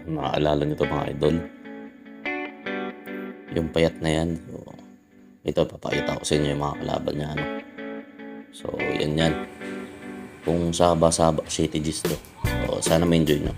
Maaalala nyo to mga idol. Yung payat na yan. So, ito, papakita ko sa inyo yung mga kalaban niya. Ano. So, yan. Kung Saba City Gist to. So, sana ma-enjoy nyo.